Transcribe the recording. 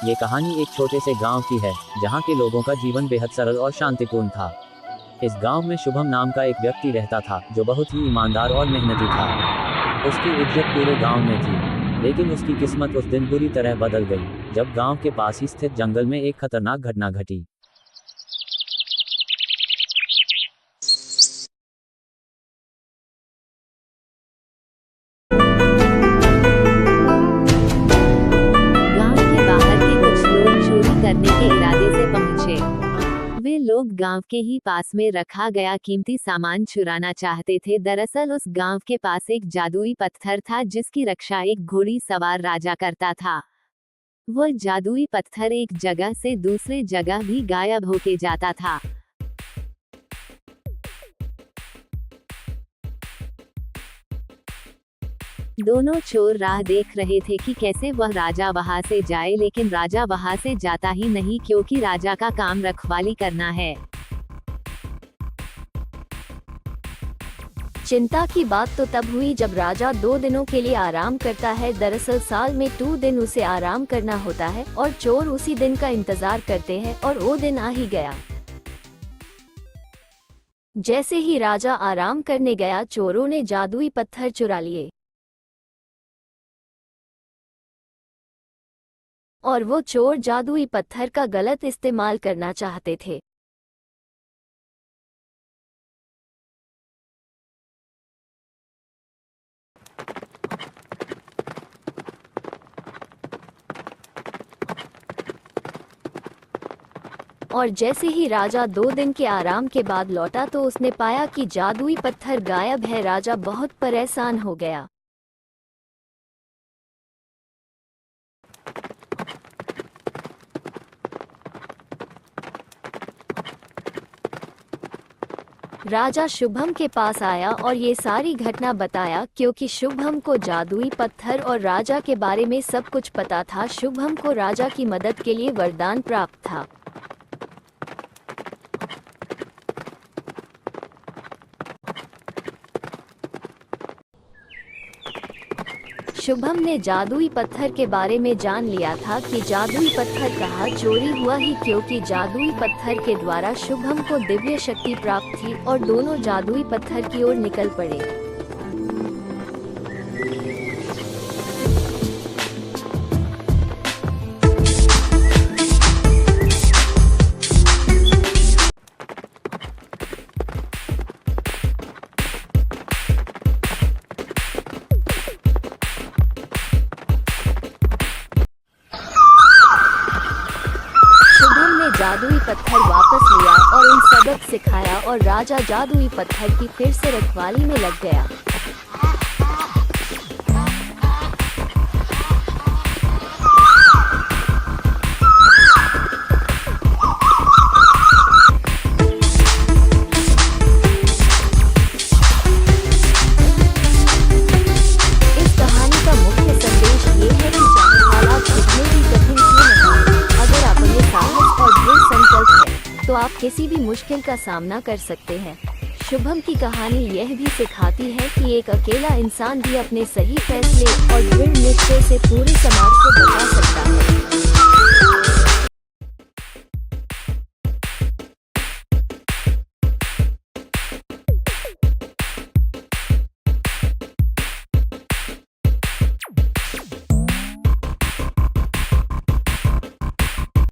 ये कहानी एक छोटे से गांव की है, जहां के लोगों का जीवन बेहद सरल और शांतिपूर्ण था। इस गांव में शुभम नाम का एक व्यक्ति रहता था, जो बहुत ही ईमानदार और मेहनती था। उसकी इज्जत पूरे गांव में थी, लेकिन उसकी किस्मत उस दिन बुरी तरह बदल गई, जब गांव के पास ही स्थित जंगल में एक खतरनाक घटना घटी। करने के इरादे से पहुंचे। वे लोग गांव के ही पास में रखा गया कीमती सामान चुराना चाहते थे। दरअसल उस गांव के पास एक जादुई पत्थर था, जिसकी रक्षा एक घोड़ी सवार राजा करता था। वो जादुई पत्थर एक जगह से दूसरे जगह भी गायब होके जाता था। दोनों चोर राह देख रहे थे कि कैसे वह राजा वहां से जाए, लेकिन राजा वहां से जाता ही नहीं, क्योंकि राजा का काम रखवाली करना है। चिंता की बात तो तब हुई जब राजा 2 दिनों के लिए आराम करता है। दरअसल साल में 2 दिन उसे आराम करना होता है और चोर उसी दिन का इंतजार करते हैं, और वो दिन आ ही गया। जैसे ही राजा आराम करने गया, चोरों ने जादुई पत्थर चुरा लिए और वो चोर जादुई पत्थर का गलत इस्तेमाल करना चाहते थे। और जैसे ही राजा 2 दिन के आराम के बाद लौटा, तो उसने पाया कि जादुई पत्थर गायब है। राजा बहुत परेशान हो गया। राजा शुभम के पास आया और ये सारी घटना बताया, क्योंकि शुभम को जादुई पत्थर और राजा के बारे में सब कुछ पता था। शुभम को राजा की मदद के लिए वरदान प्राप्त था। शुभम ने जादुई पत्थर के बारे में जान लिया था कि जादुई पत्थर कहाँ चोरी हुआ ही, क्योंकि जादुई पत्थर के द्वारा शुभम को दिव्य शक्ति प्राप्त थी, और दोनों जादुई पत्थर की ओर निकल पड़े। जादुई पत्थर वापस लिया और उन सबक सिखाया, और राजा जादुई पत्थर की फिर से रखवाली में लग गया। इस कहानी का मुख्य संदेश ये है कि चाहे हालात कितने भी कठिन क्यों न हों, अगर आप में साहस और दृढ़ संकल्प है, तो आप किसी भी मुश्किल का सामना कर सकते हैं। शुभम की कहानी यह भी सिखाती है कि एक अकेला इंसान भी अपने सही फैसले और दृढ़ निश्चय से पूरे समाज को बचा सकता है।